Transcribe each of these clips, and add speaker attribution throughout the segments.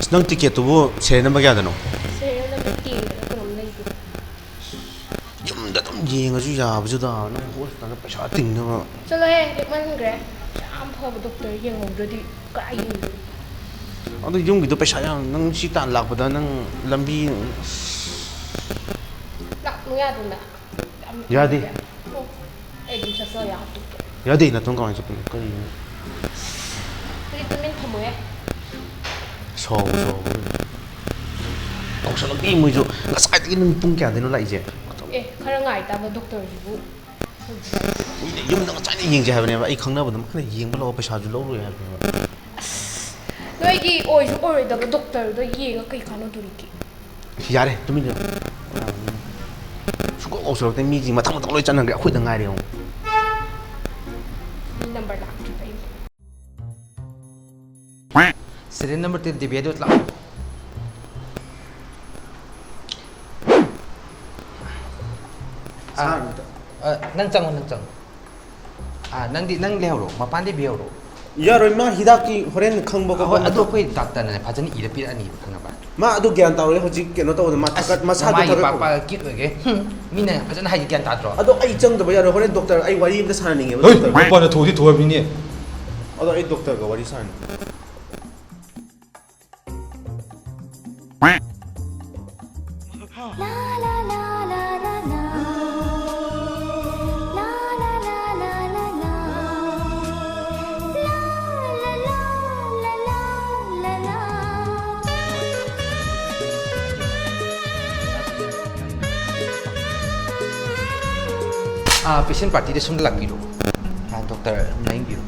Speaker 1: Nang tiket tuh seri number kaya dano?
Speaker 2: Seri number T kung lagi.
Speaker 1: Yung datam jeng aja ya, betul dah. Nang hospital पैसा ting na.
Speaker 2: Chalo dekman gre. Am phab doctor yang already kai.
Speaker 1: Ano yung gitu पैसा yang nang sita lak pada nang lambi.
Speaker 2: Lak nuya dun na.
Speaker 1: Ya di.
Speaker 2: Di sa ya.
Speaker 1: Ya di na tong kawan sa pun. Kali.
Speaker 2: Treatment thamo ya.
Speaker 1: So. Kau sa lambi mo jo. Ngasakit nang pung kaya dino lai je.
Speaker 2: Khara ngai ta ba doctor jibu.
Speaker 1: Yung nang chai ni yeng je haben ba ai khang na ba mak na yeng ba lo पैसा ju lo ro ya.
Speaker 2: Noi gi oi ju oi da doctor do yeng kai khano duri ki.
Speaker 1: Yare, tumi ne. Suko kau sa mi ji matang matang loi chan nang ga khoi da ngai re.
Speaker 2: Number lak ki pai.
Speaker 3: Serial number 3 dibe dot la. Nang chang. Nang lehro, mapan di biaro.
Speaker 1: Ya roi ma hidak ki horen khang ba ko.
Speaker 3: Ado koi doctor na phajani ira pir ani khanga ba.
Speaker 1: Ma adu gyan taw le hoji keno taw ma takat ma sa
Speaker 3: do
Speaker 1: takat.
Speaker 3: pa kit oge. Mina phajana hai gyan ta tro.
Speaker 1: Ado ai chang da ba ya ro horen doctor ai wari imda sana ninge ba
Speaker 4: Oi,
Speaker 1: doctor.
Speaker 4: pa na thodi thoa bini.
Speaker 1: Ado ai doctor ga wari sana.
Speaker 3: Patient party de sum lak biro. Doctor naing biro.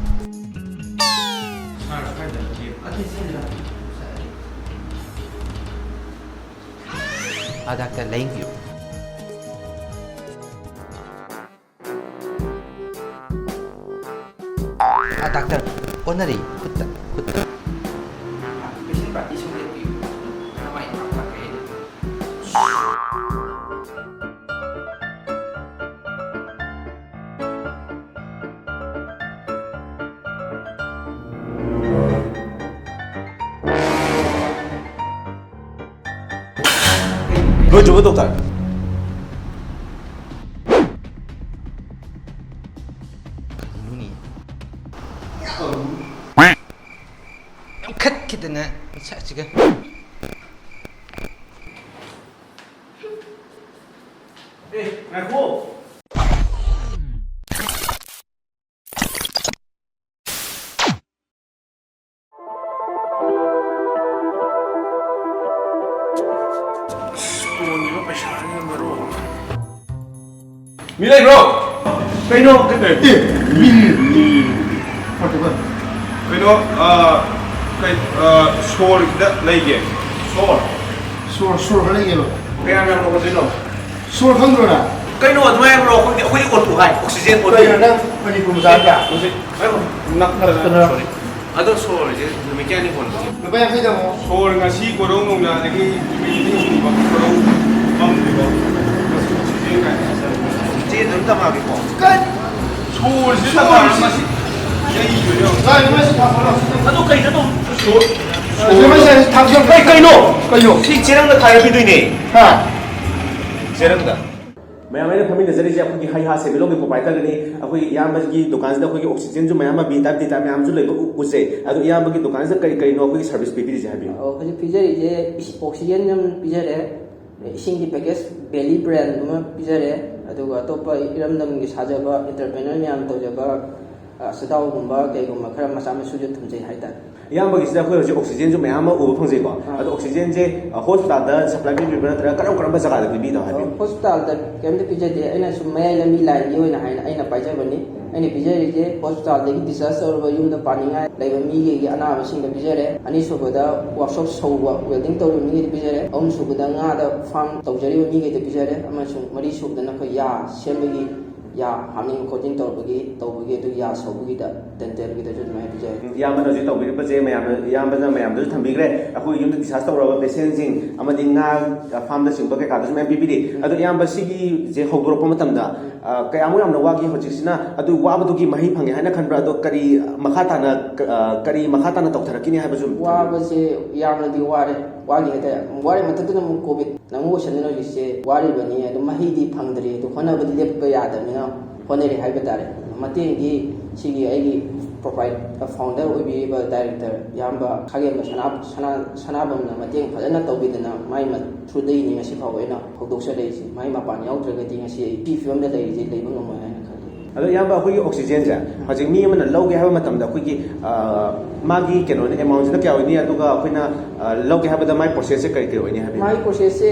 Speaker 3: Doctor naing biro. Doctor onari kutta. Patient party sum lak biro. Namai apa ke?
Speaker 1: Lo coba dokter.
Speaker 3: Ini. Cut kita na. Sa sige.
Speaker 1: Ngaku. Milay bro. Kaino
Speaker 4: Kay sore da leige.
Speaker 5: Sore lagi lo.
Speaker 1: kaya nga mo dino.
Speaker 5: Sore kan dulu na.
Speaker 1: Kaino admay bro kung di ko tu hai oxygen ko.
Speaker 5: Kaya na mani kumzaga.
Speaker 4: Nak
Speaker 1: Sorry. Ado sore je mechanic ko.
Speaker 5: Lupa kita mo.
Speaker 4: sore ngasi korong nong na lagi meeting ba korong mam di ba.
Speaker 1: Je dun ta ma bi ko.
Speaker 5: Kan.
Speaker 4: sore sila ba ngasi. Yai yo.
Speaker 5: Nah, ini masih tak boleh.
Speaker 1: Ado kay ado.
Speaker 5: Ini masih tak boleh.
Speaker 1: Kaino. Si jerang da thai bi ni.
Speaker 5: Ha.
Speaker 1: jerang da. मैं फमी नजर से अपनी high हा से belong provider ने अखोई याम की दुकान से अखोई ऑक्सीजन जो मैम बी टाइप दी मैम जो लेबो उसे अदो याम की दुकान से कई कई नो अखोई सर्विस पीपी जे हाबी
Speaker 6: हजि पिजरे ऑक्सीजन जम पिजरे इसिंग पैकेज बेली ब्रांड मा पिजरे अदुगा अतोपा इरमदम की साजबा एंटरप्रेन्योर म्याम तोजबा सदावगुम्बा कईगुम्बा खरा मसा मसुजु थुमजे हाइता
Speaker 1: याम की सिदा अखोई ऑक्सीजन जो मैम उब फंजे को अदो ऑक्सीजन जे हॉस्पिटल दा सप्लाई पीबी नत्र करम करम जगह दा पीबी दा हाबी
Speaker 6: हॉस्पिटल दा केमते पिजदे अइना सुम मय लमी लाइन योइना हाइना अइना पाइजबनी अइना पिजरे जे हॉस्पिटल दे डिस्चार्ज और युम दा पानिंगा लेबा मीगे की अनाबा सिंग दा पिजरे अनि सुबदा वर्कशॉप सौबा वेल्डिंग तौर मीगे पिजरे अम सुबदा nga दा फार्म तौजरी मीगे दा पिजरे अमसु मरी सुबदा न ख या सेमगी 야 하밍 코팅 तौबगी अदु या सौबगी डेंटल की जो मैं पिजे
Speaker 1: ꯏꯌꯥꯝꯕꯅ ꯍꯧꯖꯤꯛ ꯇꯧꯕꯤꯔꯤꯕꯁꯦ ꯏꯌꯥꯝꯕꯅ ꯃꯌꯥꯝꯗꯁꯨ ꯊꯝꯕꯤꯈ꯭ꯔꯦ ꯑꯩꯈꯣꯏ ꯌꯨꯝꯗ ꯗꯤꯁꯆꯥꯔꯖ ꯇꯧꯔꯕ ꯄꯦꯁꯦꯟꯁꯤꯡ ꯑꯃꯗꯤ ꯉꯥ ꯐꯥꯔꯝꯗ ꯆꯤꯡꯕ ꯀꯩꯀꯥꯗꯁꯨ ꯃꯌꯥꯝ ꯄꯤꯕꯤꯔꯤ ꯑꯗꯣ ꯏꯌꯥꯝꯕ ꯁꯤꯒꯤꯁꯦ ꯍꯧꯗꯣꯔꯛꯄ ꯃꯇꯝꯗ ꯀꯌꯥꯃꯨꯛ ꯌꯥꯝꯅ ꯋꯥꯈꯤ ꯍꯧꯖꯤꯛꯁꯤꯅ ꯑꯗꯨ ꯋꯥꯕꯗꯨꯒꯤ ꯃꯍꯩ ꯐꯪꯉꯦ ꯍꯥꯏꯅ ꯈꯟꯕ꯭ꯔꯥ ꯑꯗꯣ ꯀꯔꯤ ꯃꯈꯥ ꯇꯥꯅ ꯇꯧꯊꯔꯛꯈꯤꯅꯤ ꯍꯥꯏꯕꯁꯨ
Speaker 6: वाबसे यामनदी वारे वागी हेता वारे मतदुना मु कोविड नमु वसननो जिसे वारी बनी अदु महिदी फंगदरी तो होनबदि लेप यादमिना होनेरि हाइबे तारे मतेंगी सिगी आइगी प्रोवाइड फाउंडर ओबिबा डायरेक्टर यामबा खागेम सनाबमना मतेंग फजना तौबिदना माइ म थ्रुदई नि ngasi फावैना हौदोक्सा लेisi माइ मपान याउद्रगदि ngasi पी फिल्म दा लेisi लेबा ngमो हायना खाले
Speaker 1: अदो याबा अखोई ऑक्सीजन से हजिक मी अमना लौगे हाबा मतमदा अखोई मागी केनो अमाउंट से क्या होनी अदुगा अखोइना लौगे हाबा माई प्रोसेस से कई होनी हाबे
Speaker 6: माई प्रोसेस से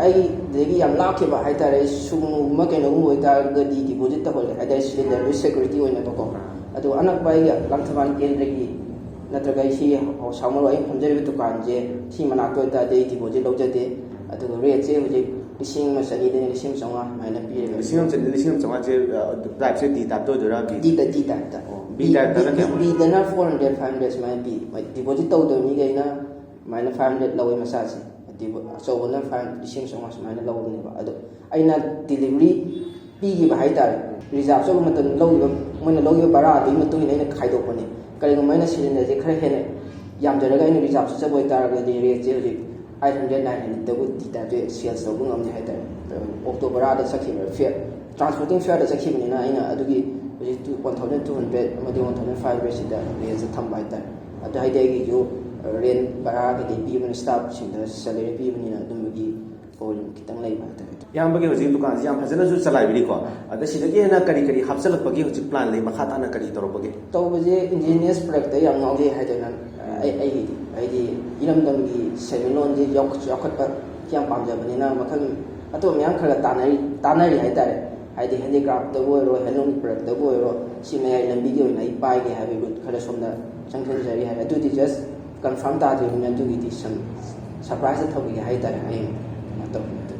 Speaker 6: आई देगी याम लाखे बा हाइतारे सुगु म केनो गु होइता गदी डिपॉजिट त होले हाइदा सिलिंडर विथ सिक्योरिटी होइना तो को अदो अनक बाई लंथबान केंद्रगी नत्रगा सी सामरो आई फंजरे दुकान जे सी मना तो ता दे डिपॉजिट लौजते अदो रेट से होजे लिसिंग म सनी दे लिसिंग चंगा माइना पीरे
Speaker 1: लिसिंग चंगा जे टाइप से डी टाइप तो जरा
Speaker 6: डी टाइप ता बी टाइप ता बी दना 400 500 माइ बी डिपॉजिट तो दो नि गइना माइना 500 लवे मसा से अचौबना 5 लिसिंग चंगा माइना लवने बा अदो आइना डिलीवरी पीगी बा हाइतारे रिजर्व सब मतन लौगिबा मोइना लौगिबा बारा दि मतु इना खाइदोपने करिगो माइना सिलिंडर जे खरे हेने याम जरगा इन रिजर्व सब बोय तारगा दि रेट जे होजि 800 900 तबु दी ताजे सेल्स तबु ngam हाइतारे अक्टोबर आदा सखिबा फेयर ट्रांसपोर्टिंग फेयर दा सखिबनिना आइना अदुगी होजि 1200 अमदि 1500 सिदा रेट जे थम हाइतारे अदु हाइदेगी जो रेन बारा के पीबन स्टाफ सिंदा सैलरी पीबनिना दुमगी प्रॉब्लम खितंग लेबा हाइतारे
Speaker 1: यामबगे होजि दुकान से याम फजना जु चलाइबिरी को अदा सिदगी हेना करी हापचलकपगी होजि प्लान ले मखा ताना करी तोरबगे
Speaker 6: तौबजे इंजीनियर्स प्रोडक्ट याम ngauge हाइदना आई इरमदमगी सेमिनोन जे यौखटपा क्या पामजबनिना मखल अतो म्याम खरा तानारी हाइतारे हाइदि हैंडीक्राफ्ट दबो रो हैंडलूम प्रोडक्ट दबो रो सिमे आई लंबी गे होइना पाइगे हाबे गुड खरा सोमदा चंगथन जरी हाय अदुदि जस्ट कंफर्म तादि मिना दुगी सम सरप्राइज थोगी हाइतारे आई अतो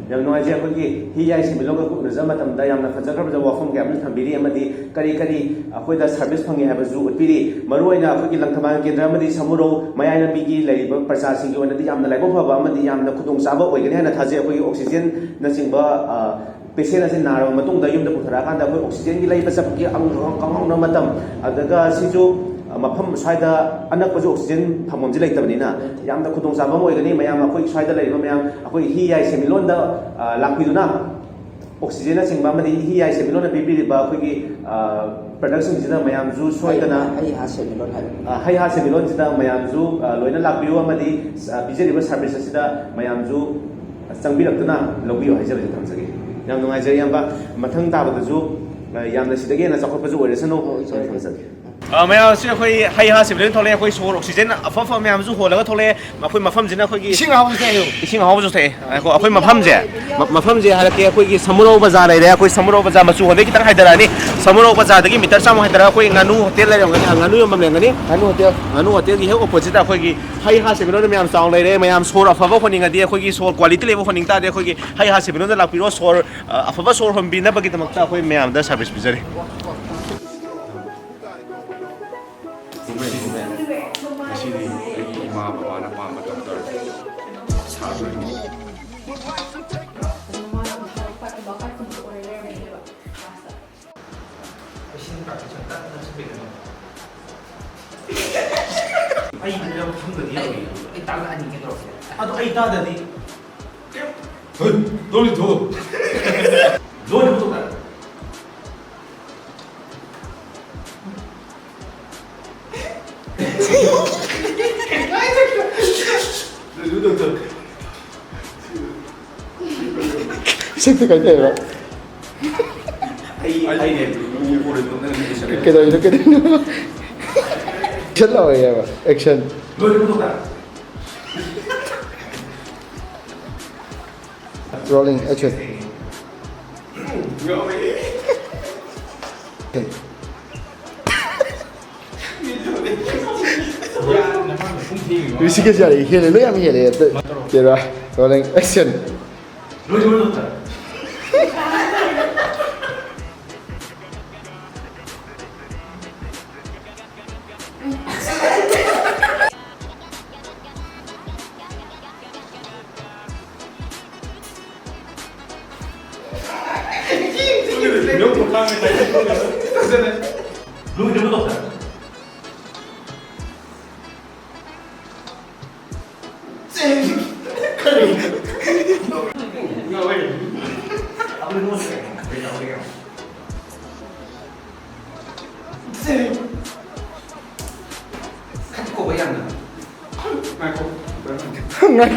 Speaker 1: याम नोइजे अखोगी हि याइ सिमिलोग को नजा मतमदा यामना फजगरब वाफम के अपनी थंबिरी अमदी करी अखोइदा सर्विस फंगे हाबजु उतपिरी मरुइना अखोगी लंथमान केंद्र अमदी समुरो मयाइ लंबीगी लैबा प्रजासिंगी ओनदी यामना लाइबो फबा अमदी यामना खुदोंग चाबा ओइगने हाना थाजे अखोगी ऑक्सीजन नचिंबा पेशेंट असे नारो मतुंगदा युमदा पुथरा कांदा अखोई ऑक्सीजन की लैबा सबकी कांगौना मतम अदगा सिजु मफम स्वाइदा अनकपजु ऑक्सीजन फममजे लेतबनिना यामदा खुदोंग चाबा ओइगने मयाम अखोई स्वाइदा लैबा मयाम अखोई हि याइ सेमिलोनदा लाखिदुना ऑक्सीजन चिंबा मदी हि याइ सेमिलोन पीबीरिबा अखोई प्रोडक्शन जिदा मयाम जु सोइदना हाई हा सेमिलोन जिदा मयाम जु लोइना लाखबियो अमदी बिजेरिबा सर्विस सिदा मयाम जु चंगबिरक्तुना लौबियो हाइजबजे थमजगे याम नुंगाइजे यामबा मथंग ताबदजु यामना सिदगे ना चखपजु ओरेसनो थमजगे मैम से अखोई हाई हा सिमिलोन थोले अखोई सोर ऑक्सीजन अफफ मयाम जु होलगा थोले अखोई मफम जिना अखोई
Speaker 5: इसिंग हावज थायो
Speaker 1: इसिंग हावज थाए अखोई मफम जे हालके अखोई समुरो बाजार लेरे अखोई समुरो बाजार मचु होदे कितन हाइदरानी समुरो बाजार दगी मीटर चाम हाइदरा अखोई गानू होटल लेरंगनी गानू यम लेंगनी गानू होटल की हे ऑपोजिट अखोई हाई हा सिमिलोन मयाम चाव लेरे मयाम सोर अफब होनिंगदी अखोई सोर क्वालिटी लेबो होनिंग तादे अखोई हाई हा सिमिलोन लापिरो सोर अफब सोर हमबिना बगी तमक्ता अखोई मयाम दा सर्विस बिजरे
Speaker 4: ꯉꯁꯤꯗꯤ ꯑꯩꯒꯤ ꯏꯃꯥ ꯕꯕꯥꯅ ꯄꯥꯝꯕ doctor ꯁꯥꯗꯣꯏꯅꯤ
Speaker 5: Sik te kaite ba ke do chalo ya ba action rolling action okay Bisik aja ni, hele lo yang hele, kira rolling action.
Speaker 4: Không có bây giờ nữa. Mai không.
Speaker 5: ngày